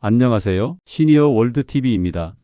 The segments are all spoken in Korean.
안녕하세요. 시니어 월드TV입니다.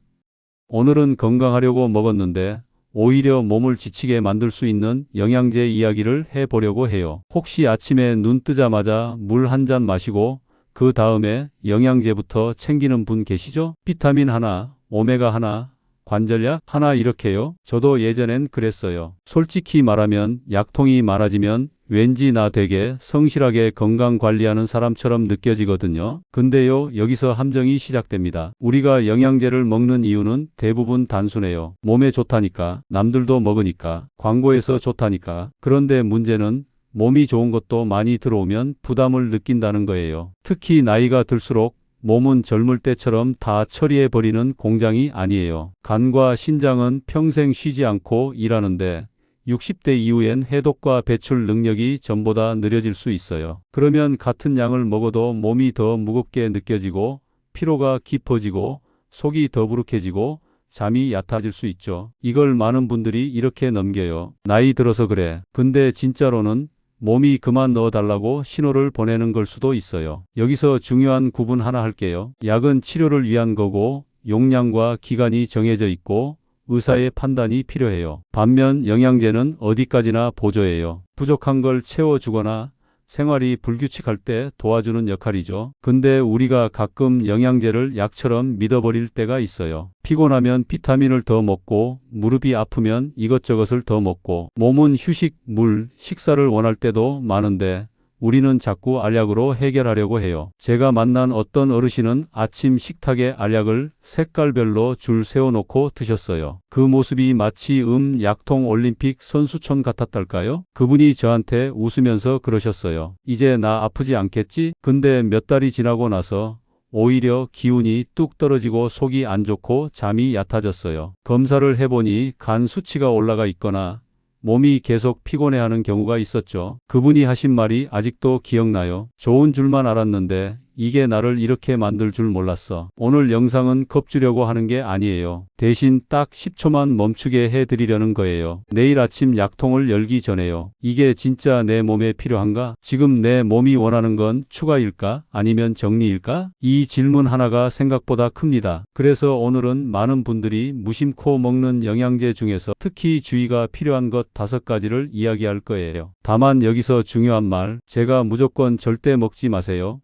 오늘은 건강하려고 먹었는데 오히려 몸을 지치게 만들 수 있는 영양제 이야기를 해보려고 해요. 혹시 아침에 눈 뜨자마자 물 한 잔 마시고 그 다음에 영양제부터 챙기는 분 계시죠? 비타민 하나, 오메가 하나, 관절약 하나 이렇게요. 저도 예전엔 그랬어요. 솔직히 말하면 약통이 많아지면 왠지 나 되게 성실하게 건강 관리하는 사람처럼 느껴지거든요. 근데요, 여기서 함정이 시작됩니다. 우리가 영양제를 먹는 이유는 대부분 단순해요. 몸에 좋다니까, 남들도 먹으니까, 광고에서 좋다니까. 그런데 문제는 몸이 좋은 것도 많이 들어오면 부담을 느낀다는 거예요. 특히 나이가 들수록 몸은 젊을 때처럼 다 처리해버리는 공장이 아니에요. 간과 신장은 평생 쉬지 않고 일하는데 60대 이후엔 해독과 배출 능력이 전보다 느려질 수 있어요. 그러면 같은 양을 먹어도 몸이 더 무겁게 느껴지고 피로가 깊어지고 속이 더부룩해지고 잠이 얕아질 수 있죠. 이걸 많은 분들이 이렇게 넘겨요. 나이 들어서 그래. 근데 진짜로는 몸이 그만 넣어달라고 신호를 보내는 걸 수도 있어요. 여기서 중요한 구분 하나 할게요. 약은 치료를 위한 거고 용량과 기간이 정해져 있고 의사의 판단이 필요해요. 반면 영양제는 어디까지나 보조예요. 부족한 걸 채워주거나 생활이 불규칙할 때 도와주는 역할이죠. 근데 우리가 가끔 영양제를 약처럼 믿어버릴 때가 있어요. 피곤하면 비타민을 더 먹고 무릎이 아프면 이것저것을 더 먹고 몸은 휴식, 물, 식사를 원할 때도 많은데 우리는 자꾸 알약으로 해결하려고 해요. 제가 만난 어떤 어르신은 아침 식탁에 알약을 색깔별로 줄 세워놓고 드셨어요. 그 모습이 마치 약통 올림픽 선수촌 같았달까요? 그분이 저한테 웃으면서 그러셨어요. 이제 나 아프지 않겠지? 근데 몇 달이 지나고 나서 오히려 기운이 뚝 떨어지고 속이 안 좋고 잠이 얕아졌어요. 검사를 해보니 간 수치가 올라가 있거나 몸이 계속 피곤해하는 경우가 있었죠. 그분이 하신 말이 아직도 기억나요. 좋은 줄만 알았는데 이게 나를 이렇게 만들 줄 몰랐어. 오늘 영상은 겁주려고 하는 게 아니에요. 대신 딱 10초만 멈추게 해드리려는 거예요. 내일 아침 약통을 열기 전에요. 이게 진짜 내 몸에 필요한가? 지금 내 몸이 원하는 건 추가일까? 아니면 정리일까? 이 질문 하나가 생각보다 큽니다. 그래서 오늘은 많은 분들이 무심코 먹는 영양제 중에서 특히 주의가 필요한 것 5가지를 이야기할 거예요. 다만 여기서 중요한 말, 제가 무조건 절대 먹지 마세요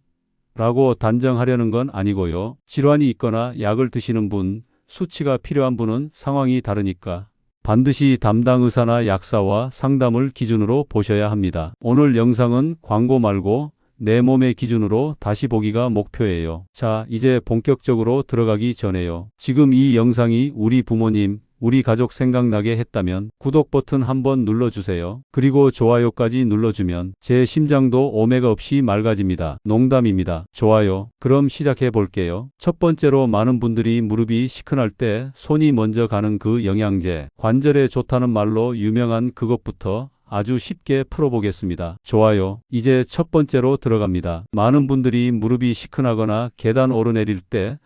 라고 단정하려는 건 아니고요. 질환이 있거나 약을 드시는 분, 수치가 필요한 분은 상황이 다르니까 반드시 담당 의사나 약사와 상담을 기준으로 보셔야 합니다. 오늘 영상은 광고 말고 내 몸의 기준으로 다시 보기가 목표예요. 자, 이제 본격적으로 들어가기 전에요. 지금 이 영상이 우리 부모님, 우리 가족 생각나게 했다면 구독 버튼 한번 눌러주세요. 그리고 좋아요까지 눌러주면 제 심장도 오메가 없이 맑아집니다. 농담입니다. 좋아요. 그럼 시작해 볼게요. 첫 번째로 많은 분들이 무릎이 시큰할 때 손이 먼저 가는 그 영양제, 관절에 좋다는 말로 유명한 그것부터 아주 쉽게 풀어보겠습니다. 좋아요. 이제 첫 번째로 들어갑니다. 많은 분들이 무릎이 시큰하거나 계단 오르내릴 때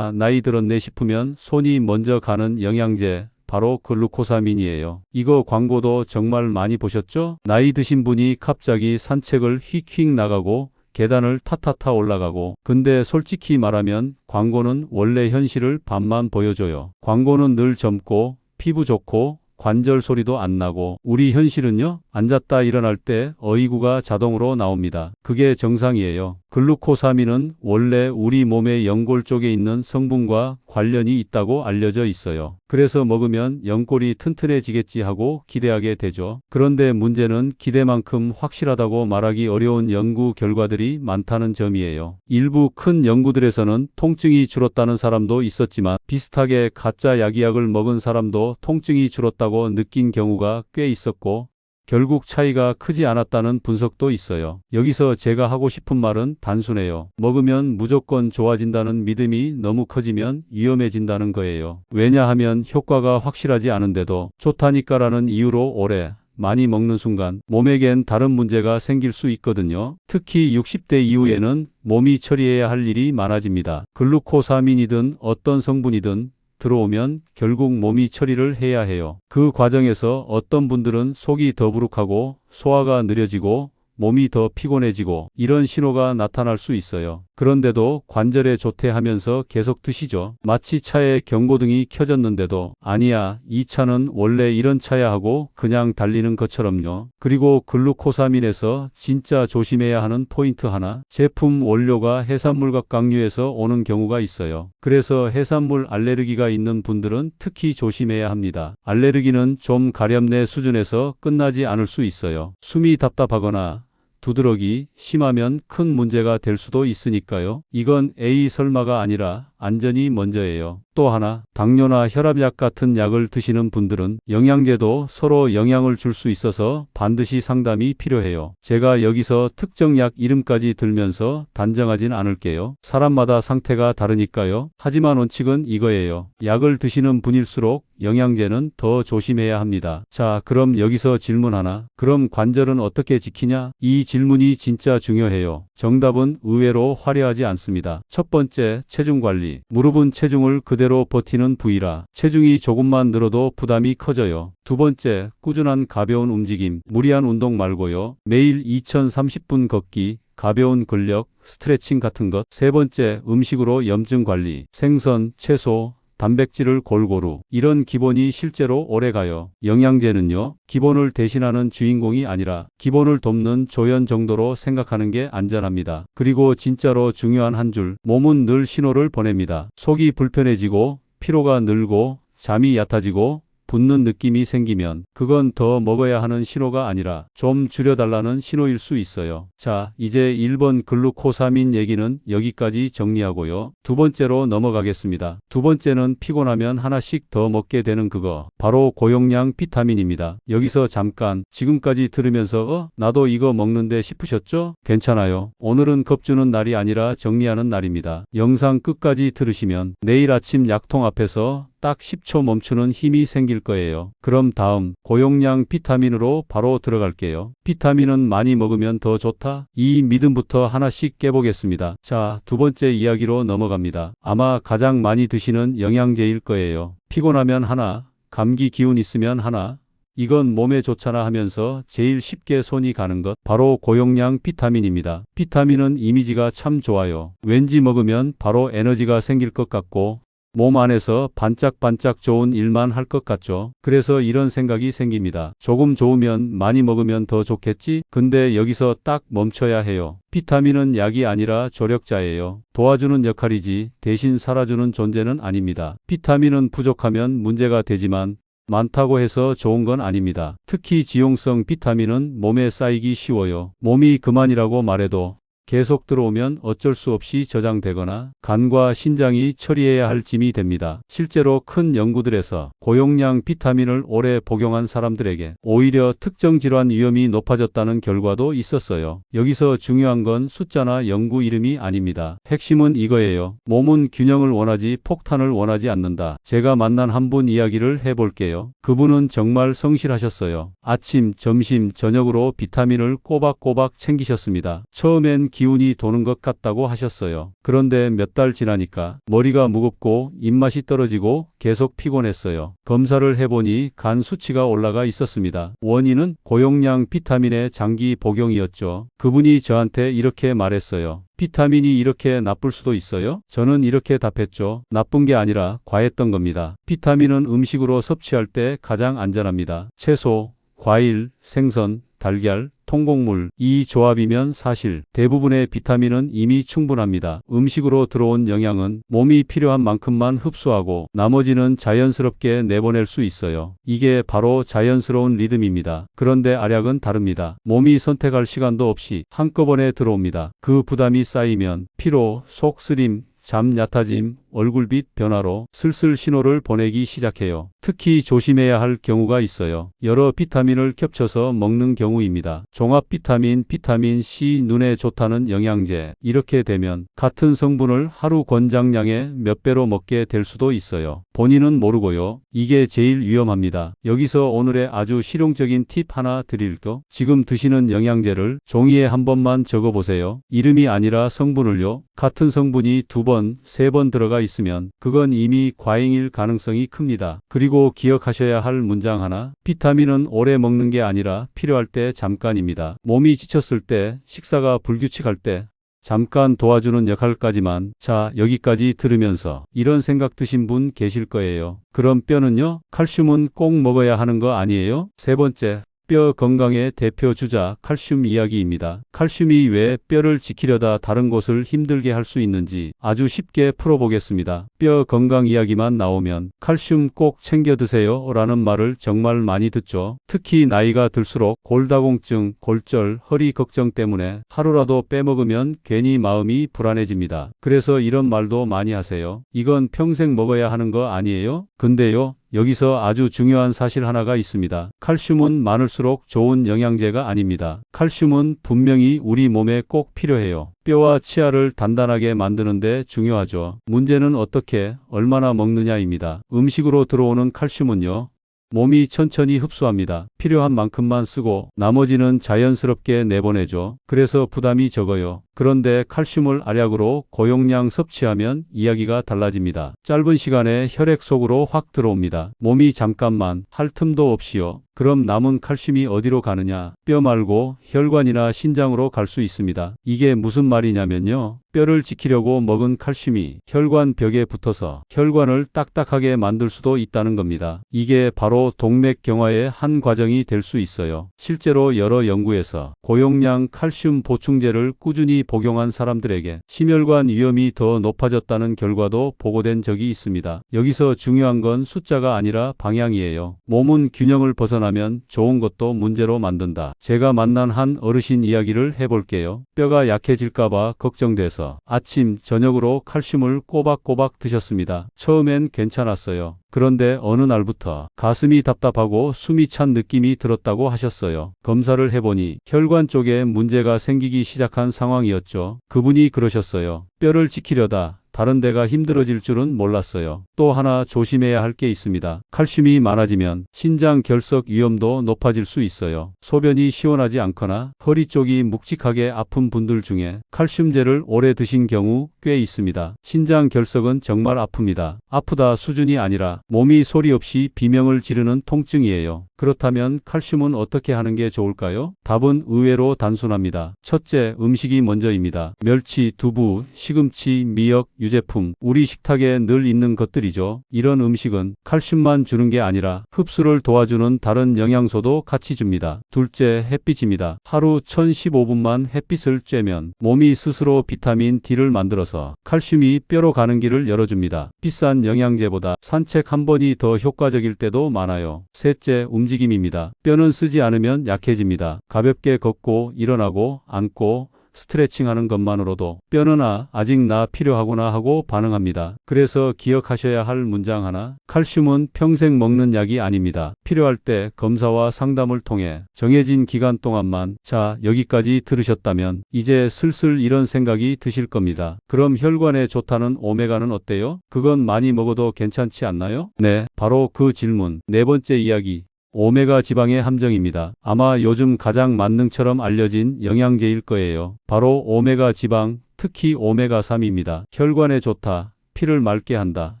나이 들었네 싶으면 손이 먼저 가는 영양제, 바로 글루코사민이에요. 이거 광고도 정말 많이 보셨죠? 나이 드신 분이 갑자기 산책을 휙휙 나가고 계단을 타타타 올라가고. 근데 솔직히 말하면 광고는 원래 현실을 반만 보여줘요. 광고는 늘 젊고 피부 좋고 관절 소리도 안 나고, 우리 현실은요, 앉았다 일어날 때 어이구가 자동으로 나옵니다. 그게 정상이에요. 글루코사민은 원래 우리 몸의 연골 쪽에 있는 성분과 관련이 있다고 알려져 있어요. 그래서 먹으면 연골이 튼튼해지겠지 하고 기대하게 되죠. 그런데 문제는 기대만큼 확실하다고 말하기 어려운 연구 결과들이 많다는 점이에요. 일부 큰 연구들에서는 통증이 줄었다는 사람도 있었지만 비슷하게 가짜 약이약을 먹은 사람도 통증이 줄었다고 느낀 경우가 꽤 있었고, 결국 차이가 크지 않았다는 분석도 있어요. 여기서 제가 하고 싶은 말은 단순해요. 먹으면 무조건 좋아진다는 믿음이 너무 커지면 위험해진다는 거예요. 왜냐하면 효과가 확실하지 않은데도 좋다니까라는 이유로 오래 많이 먹는 순간 몸에겐 다른 문제가 생길 수 있거든요. 특히 60대 이후에는 몸이 처리해야 할 일이 많아집니다. 글루코사민이든 어떤 성분이든 들어오면 결국 몸이 처리를 해야 해요. 그 과정에서 어떤 분들은 속이 더부룩하고 소화가 느려지고 몸이 더 피곤해지고 이런 신호가 나타날 수 있어요. 그런데도 관절에 좋대 하면서 계속 드시죠. 마치 차에 경고등이 켜졌는데도 아니야, 이 차는 원래 이런 차야 하고 그냥 달리는 것처럼요. 그리고 글루코사민에서 진짜 조심해야 하는 포인트 하나, 제품 원료가 해산물 각각류에서 오는 경우가 있어요. 그래서 해산물 알레르기가 있는 분들은 특히 조심해야 합니다. 알레르기는 좀 가렵내 수준에서 끝나지 않을 수 있어요. 숨이 답답하거나 두드러기 심하면 큰 문제가 될 수도 있으니까요. 이건 에이 설마가 아니라 안전이 먼저예요. 또 하나, 당뇨나 혈압약 같은 약을 드시는 분들은 영양제도 서로 영향을 줄 수 있어서 반드시 상담이 필요해요. 제가 여기서 특정 약 이름까지 들면서 단정하진 않을게요. 사람마다 상태가 다르니까요. 하지만 원칙은 이거예요. 약을 드시는 분일수록 영양제는 더 조심해야 합니다. 자, 그럼 여기서 질문 하나. 그럼 관절은 어떻게 지키냐? 이 질문이 진짜 중요해요. 정답은 의외로 화려하지 않습니다. 첫 번째, 체중 관리. 무릎은 체중을 그대로 버티는 부위라 체중이 조금만 늘어도 부담이 커져요. 두 번째, 꾸준한 가벼운 움직임. 무리한 운동 말고요. 매일 2030분 걷기, 가벼운 근력, 스트레칭 같은 것. 세 번째, 음식으로 염증 관리. 생선, 채소, 단백질을 골고루. 이런 기본이 실제로 오래가요. 영양제는요, 기본을 대신하는 주인공이 아니라 기본을 돕는 조연 정도로 생각하는 게 안전합니다. 그리고 진짜로 중요한 한 줄, 몸은 늘 신호를 보냅니다. 속이 불편해지고 피로가 늘고 잠이 얕아지고 붓는 느낌이 생기면 그건 더 먹어야 하는 신호가 아니라 좀 줄여달라는 신호일 수 있어요. 자, 이제 1번 글루코사민 얘기는 여기까지 정리하고요. 두 번째로 넘어가겠습니다. 두 번째는 피곤하면 하나씩 더 먹게 되는 그거. 바로 고용량 비타민입니다. 여기서 잠깐, 지금까지 들으면서 나도 이거 먹는데 싶으셨죠? 괜찮아요. 오늘은 겁주는 날이 아니라 정리하는 날입니다. 영상 끝까지 들으시면 내일 아침 약통 앞에서 딱 10초 멈추는 힘이 생길 거예요. 그럼 다음 고용량 비타민으로 바로 들어갈게요. 비타민은 많이 먹으면 더 좋다? 이 믿음부터 하나씩 깨보겠습니다. 자, 두 번째 이야기로 넘어갑니다. 아마 가장 많이 드시는 영양제일 거예요. 피곤하면 하나, 감기 기운 있으면 하나, 이건 몸에 좋잖아 하면서 제일 쉽게 손이 가는 것, 바로 고용량 비타민입니다. 비타민은 이미지가 참 좋아요. 왠지 먹으면 바로 에너지가 생길 것 같고 몸 안에서 반짝반짝 좋은 일만 할 것 같죠. 그래서 이런 생각이 생깁니다. 조금 좋으면 많이 먹으면 더 좋겠지? 근데 여기서 딱 멈춰야 해요. 비타민은 약이 아니라 조력자예요. 도와주는 역할이지 대신 살아주는 존재는 아닙니다. 비타민은 부족하면 문제가 되지만 많다고 해서 좋은 건 아닙니다. 특히 지용성 비타민은 몸에 쌓이기 쉬워요. 몸이 그만이라고 말해도 계속 들어오면 어쩔 수 없이 저장되거나 간과 신장이 처리해야 할 짐이 됩니다. 실제로 큰 연구들에서 고용량 비타민을 오래 복용한 사람들에게 오히려 특정 질환 위험이 높아졌다는 결과도 있었어요. 여기서 중요한 건 숫자나 연구 이름이 아닙니다. 핵심은 이거예요. 몸은 균형을 원하지 폭탄을 원하지 않는다. 제가 만난 한 분 이야기를 해볼게요. 그분은 정말 성실하셨어요. 아침, 점심, 저녁으로 비타민을 꼬박꼬박 챙기셨습니다. 처음엔 기운이 도는 것 같다고 하셨어요. 그런데 몇 달 지나니까 머리가 무겁고 입맛이 떨어지고 계속 피곤했어요. 검사를 해보니 간 수치가 올라가 있었습니다. 원인은 고용량 비타민의 장기 복용이었죠. 그분이 저한테 이렇게 말했어요. 비타민이 이렇게 나쁠 수도 있어요? 저는 이렇게 답했죠. 나쁜 게 아니라 과했던 겁니다. 비타민은 음식으로 섭취할 때 가장 안전합니다. 채소, 과일, 생선, 달걀, 통곡물, 이 조합이면 사실 대부분의 비타민은 이미 충분합니다. 음식으로 들어온 영양은 몸이 필요한 만큼만 흡수하고 나머지는 자연스럽게 내보낼 수 있어요. 이게 바로 자연스러운 리듬입니다. 그런데 알약은 다릅니다. 몸이 선택할 시간도 없이 한꺼번에 들어옵니다. 그 부담이 쌓이면 피로, 속 쓰림, 잠 얕아짐, 얼굴빛 변화로 슬슬 신호를 보내기 시작해요. 특히 조심해야 할 경우가 있어요. 여러 비타민을 겹쳐서 먹는 경우입니다. 종합 비타민, 비타민 C, 눈에 좋다는 영양제. 이렇게 되면 같은 성분을 하루 권장량의 몇 배로 먹게 될 수도 있어요. 본인은 모르고요. 이게 제일 위험합니다. 여기서 오늘의 아주 실용적인 팁 하나 드릴게요. 지금 드시는 영양제를 종이에 한 번만 적어보세요. 이름이 아니라 성분을요. 같은 성분이 2번, 3번 들어가 있으면 그건 이미 과잉일 가능성이 큽니다. 그리고 기억하셔야 할 문장 하나. 비타민은 오래 먹는 게 아니라 필요할 때 잠깐입니다. 몸이 지쳤을 때, 식사가 불규칙할 때, 잠깐 도와주는 역할까지만. 자, 여기까지 들으면서 이런 생각 드신 분 계실 거예요. 그럼 뼈는요? 칼슘은 꼭 먹어야 하는 거 아니에요? 세 번째, 뼈 건강의 대표 주자 칼슘 이야기입니다. 칼슘이 왜 뼈를 지키려다 다른 곳을 힘들게 할 수 있는지 아주 쉽게 풀어보겠습니다. 뼈 건강 이야기만 나오면 칼슘 꼭 챙겨 드세요 라는 말을 정말 많이 듣죠. 특히 나이가 들수록 골다공증, 골절, 허리 걱정 때문에 하루라도 빼먹으면 괜히 마음이 불안해집니다. 그래서 이런 말도 많이 하세요. 이건 평생 먹어야 하는 거 아니에요? 근데요, 여기서 아주 중요한 사실 하나가 있습니다. 칼슘은 많을수록 좋은 영양제가 아닙니다. 칼슘은 분명히 우리 몸에 꼭 필요해요. 뼈와 치아를 단단하게 만드는데 중요하죠. 문제는 어떻게, 얼마나 먹느냐입니다. 음식으로 들어오는 칼슘은요, 몸이 천천히 흡수합니다. 필요한 만큼만 쓰고 나머지는 자연스럽게 내보내죠. 그래서 부담이 적어요. 그런데 칼슘을 알약으로 고용량 섭취하면 이야기가 달라집니다. 짧은 시간에 혈액 속으로 확 들어옵니다. 몸이 잠깐만 할 틈도 없이요. 그럼 남은 칼슘이 어디로 가느냐? 뼈 말고 혈관이나 신장으로 갈 수 있습니다. 이게 무슨 말이냐면요, 뼈를 지키려고 먹은 칼슘이 혈관 벽에 붙어서 혈관을 딱딱하게 만들 수도 있다는 겁니다. 이게 바로 동맥경화의 한 과정이 될 수 있어요. 실제로 여러 연구에서 고용량 칼슘 보충제를 꾸준히 복용한 사람들에게 심혈관 위험이 더 높아졌다는 결과도 보고된 적이 있습니다. 여기서 중요한 건 숫자가 아니라 방향이에요. 몸은 균형을 벗어나면 좋은 것도 문제로 만든다. 제가 만난 한 어르신 이야기를 해볼게요. 뼈가 약해질까봐 걱정돼서 아침, 저녁으로 칼슘을 꼬박꼬박 드셨습니다. 처음엔 괜찮았어요. 그런데 어느 날부터 가슴이 답답하고 숨이 찬 느낌이 들었다고 하셨어요. 검사를 해보니 혈관 쪽에 문제가 생기기 시작한 상황이었죠. 그분이 그러셨어요. 뼈를 지키려다 다른 데가 힘들어질 줄은 몰랐어요. 또 하나 조심해야 할 게 있습니다. 칼슘이 많아지면 신장 결석 위험도 높아질 수 있어요. 소변이 시원하지 않거나 허리 쪽이 묵직하게 아픈 분들 중에 칼슘제를 오래 드신 경우 꽤 있습니다. 신장 결석은 정말 아픕니다. 아프다 수준이 아니라 몸이 소리 없이 비명을 지르는 통증이에요. 그렇다면 칼슘은 어떻게 하는 게 좋을까요? 답은 의외로 단순합니다. 첫째, 음식이 먼저입니다. 멸치, 두부, 시금치, 미역, 유제품, 우리 식탁에 늘 있는 것들이죠. 이런 음식은 칼슘만 주는 게 아니라 흡수를 도와주는 다른 영양소도 같이 줍니다. 둘째, 햇빛입니다. 하루 1015분만 햇빛을 쬐면 몸이 스스로 비타민 D를 만들어서 칼슘이 뼈로 가는 길을 열어줍니다. 비싼 영양제보다 산책 한 번이 더 효과적일 때도 많아요. 셋째, 움직임입니다. 뼈는 쓰지 않으면 약해집니다. 가볍게 걷고 일어나고 앉고 스트레칭하는 것만으로도 뼈는 아직 나 필요하구나 하고 반응합니다. 그래서 기억하셔야 할 문장 하나, 칼슘은 평생 먹는 약이 아닙니다. 필요할 때 검사와 상담을 통해 정해진 기간 동안만. 자, 여기까지 들으셨다면 이제 슬슬 이런 생각이 드실 겁니다. 그럼 혈관에 좋다는 오메가는 어때요? 그건 많이 먹어도 괜찮지 않나요? 네, 바로 그 질문. 네 번째 이야기. 오메가 지방의 함정입니다. 아마 요즘 가장 만능처럼 알려진 영양제일 거예요. 바로 오메가 지방, 특히 오메가3입니다. 혈관에 좋다, 피를 맑게 한다,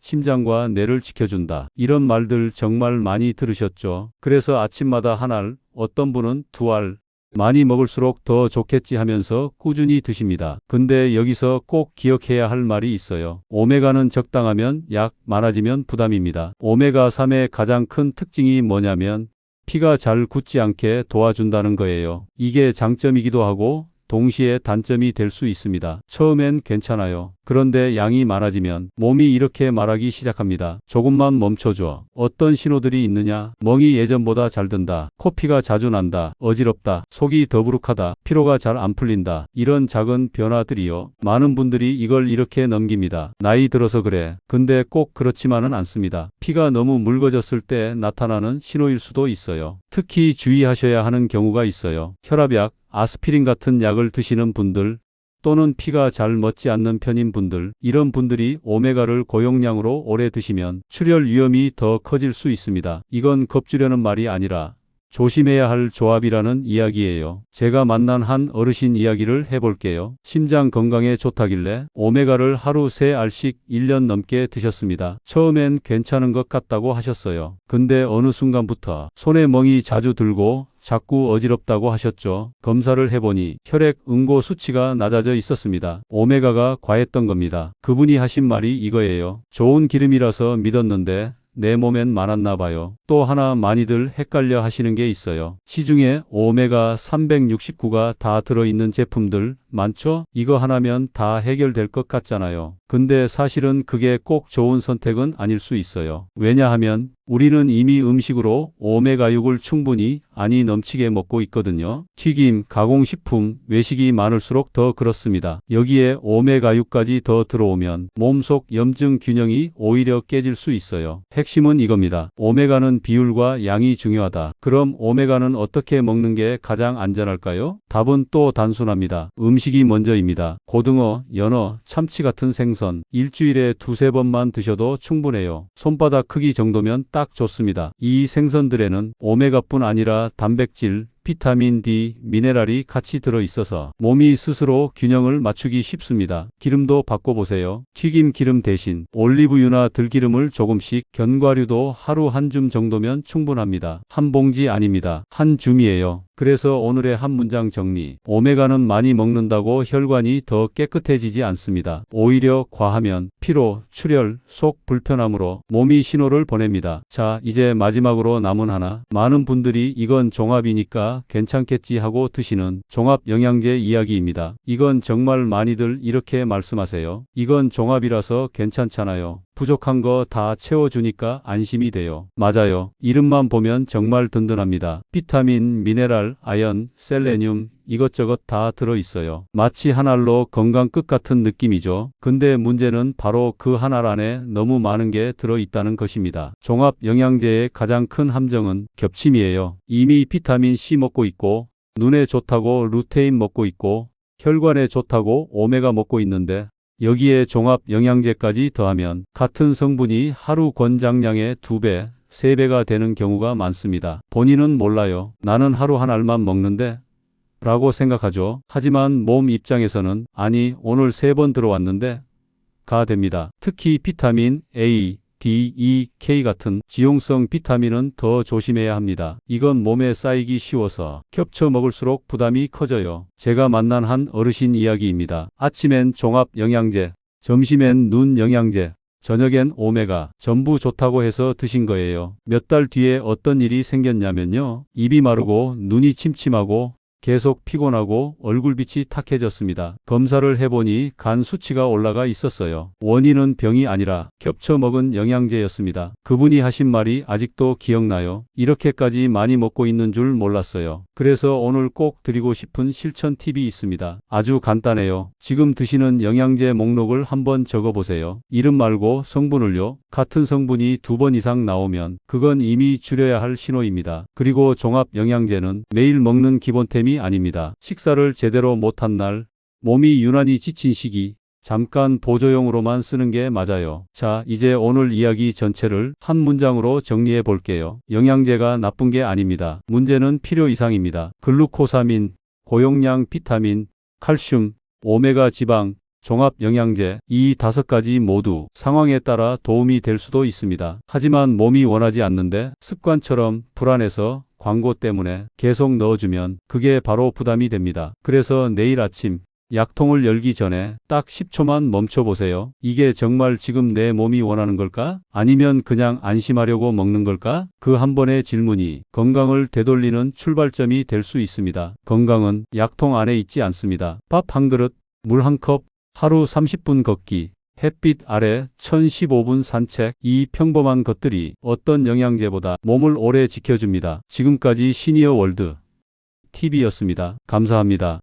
심장과 뇌를 지켜준다. 이런 말들 정말 많이 들으셨죠? 그래서 아침마다 한 알, 어떤 분은 두 알, 많이 먹을수록 더 좋겠지 하면서 꾸준히 드십니다. 근데 여기서 꼭 기억해야 할 말이 있어요. 오메가는 적당하면 약, 많아지면 부담입니다. 오메가3의 가장 큰 특징이 뭐냐면 피가 잘 굳지 않게 도와준다는 거예요. 이게 장점이기도 하고 동시에 단점이 될 수 있습니다. 처음엔 괜찮아요. 그런데 양이 많아지면 몸이 이렇게 말하기 시작합니다. 조금만 멈춰줘. 어떤 신호들이 있느냐? 멍이 예전보다 잘 든다. 코피가 자주 난다. 어지럽다. 속이 더부룩하다. 피로가 잘 안 풀린다. 이런 작은 변화들이요. 많은 분들이 이걸 이렇게 넘깁니다. 나이 들어서 그래. 근데 꼭 그렇지만은 않습니다. 피가 너무 묽어졌을 때 나타나는 신호일 수도 있어요. 특히 주의하셔야 하는 경우가 있어요. 혈압약, 아스피린 같은 약을 드시는 분들 또는 피가 잘 멎지 않는 편인 분들, 이런 분들이 오메가를 고용량으로 오래 드시면 출혈 위험이 더 커질 수 있습니다. 이건 겁주려는 말이 아니라 조심해야 할 조합이라는 이야기예요. 제가 만난 한 어르신 이야기를 해볼게요. 심장 건강에 좋다길래 오메가를 하루 3알씩 1년 넘게 드셨습니다. 처음엔 괜찮은 것 같다고 하셨어요. 근데 어느 순간부터 손에 멍이 자주 들고 자꾸 어지럽다고 하셨죠. 검사를 해보니 혈액 응고 수치가 낮아져 있었습니다. 오메가가 과했던 겁니다. 그분이 하신 말이 이거예요. 좋은 기름이라서 믿었는데 내 몸엔 많았나 봐요. 또 하나 많이들 헷갈려 하시는 게 있어요. 시중에 오메가 369가 다 들어있는 제품들 많죠? 이거 하나면 다 해결될 것 같잖아요. 근데 사실은 그게 꼭 좋은 선택은 아닐 수 있어요. 왜냐하면 우리는 이미 음식으로 오메가6을 충분히 아니 넘치게 먹고 있거든요. 튀김, 가공식품, 외식이 많을수록 더 그렇습니다. 여기에 오메가6까지 더 들어오면 몸속 염증 균형이 오히려 깨질 수 있어요. 핵심은 이겁니다. 오메가는 비율과 양이 중요하다. 그럼 오메가는 어떻게 먹는 게 가장 안전할까요? 답은 또 단순합니다. 음식이 먼저입니다. 고등어, 연어, 참치 같은 생선 일주일에 두세 번만 드셔도 충분해요. 손바닥 크기 정도면 딱 좋습니다. 이 생선들에는 오메가뿐 아니라 단백질, 비타민 D, 미네랄이 같이 들어있어서 몸이 스스로 균형을 맞추기 쉽습니다. 기름도 바꿔보세요. 튀김 기름 대신 올리브유나 들기름을 조금씩, 견과류도 하루 한 줌 정도면 충분합니다. 한 봉지 아닙니다. 한 줌이에요. 그래서 오늘의 한 문장 정리. 오메가는 많이 먹는다고 혈관이 더 깨끗해지지 않습니다. 오히려 과하면 피로, 출혈, 속 불편함으로 몸이 신호를 보냅니다. 자, 이제 마지막으로 남은 하나. 많은 분들이 이건 종합이니까 괜찮겠지 하고 드시는 종합 영양제 이야기입니다. 이건 정말 많이들 이렇게 말씀하세요. 이건 종합이라서 괜찮잖아요. 부족한 거 다 채워주니까 안심이 돼요. 맞아요. 이름만 보면 정말 든든합니다. 비타민, 미네랄, 아연, 셀레늄 이것저것 다 들어있어요. 마치 한 알로 건강 끝 같은 느낌이죠. 근데 문제는 바로 그 한 알 안에 너무 많은 게 들어있다는 것입니다. 종합 영양제의 가장 큰 함정은 겹침이에요. 이미 비타민 C 먹고 있고, 눈에 좋다고 루테인 먹고 있고, 혈관에 좋다고 오메가 먹고 있는데 여기에 종합 영양제까지 더하면 같은 성분이 하루 권장량의 2배, 3배가 되는 경우가 많습니다. 본인은 몰라요. 나는 하루 한 알만 먹는데 라고 생각하죠. 하지만 몸 입장에서는 아니 오늘 3번 들어왔는데 가 됩니다. 특히 비타민 A, D, E, K 같은 지용성 비타민은 더 조심해야 합니다. 이건 몸에 쌓이기 쉬워서 겹쳐 먹을수록 부담이 커져요. 제가 만난 한 어르신 이야기입니다. 아침엔 종합 영양제, 점심엔 눈 영양제, 저녁엔 오메가, 전부 좋다고 해서 드신 거예요. 몇 달 뒤에 어떤 일이 생겼냐면요. 입이 마르고 눈이 침침하고 계속 피곤하고 얼굴빛이 탁해졌습니다. 검사를 해보니 간 수치가 올라가 있었어요. 원인은 병이 아니라 겹쳐 먹은 영양제였습니다. 그분이 하신 말이 아직도 기억나요. 이렇게까지 많이 먹고 있는 줄 몰랐어요. 그래서 오늘 꼭 드리고 싶은 실천 팁이 있습니다. 아주 간단해요. 지금 드시는 영양제 목록을 한번 적어보세요. 이름 말고 성분을요. 같은 성분이 2번 이상 나오면 그건 이미 줄여야 할 신호입니다. 그리고 종합 영양제는 매일 먹는 기본템이 아닙니다. 식사를 제대로 못한 날, 몸이 유난히 지친 시기, 잠깐 보조용으로만 쓰는 게 맞아요. 자, 이제 오늘 이야기 전체를 한 문장으로 정리해 볼게요. 영양제가 나쁜 게 아닙니다. 문제는 필요 이상입니다. 글루코사민, 고용량 비타민, 칼슘, 오메가 지방, 종합 영양제 이 5가지 모두 상황에 따라 도움이 될 수도 있습니다. 하지만 몸이 원하지 않는데 습관처럼 불안해서 광고 때문에 계속 넣어주면 그게 바로 부담이 됩니다. 그래서 내일 아침 약통을 열기 전에 딱 10초만 멈춰보세요. 이게 정말 지금 내 몸이 원하는 걸까? 아니면 그냥 안심하려고 먹는 걸까? 그 한 번의 질문이 건강을 되돌리는 출발점이 될 수 있습니다. 건강은 약통 안에 있지 않습니다. 밥 한 그릇, 물 한 컵, 하루 30분 걷기, 햇빛 아래 1015분 산책, 이 평범한 것들이 어떤 영양제보다 몸을 오래 지켜줍니다. 지금까지 시니어 월드 TV였습니다. 감사합니다.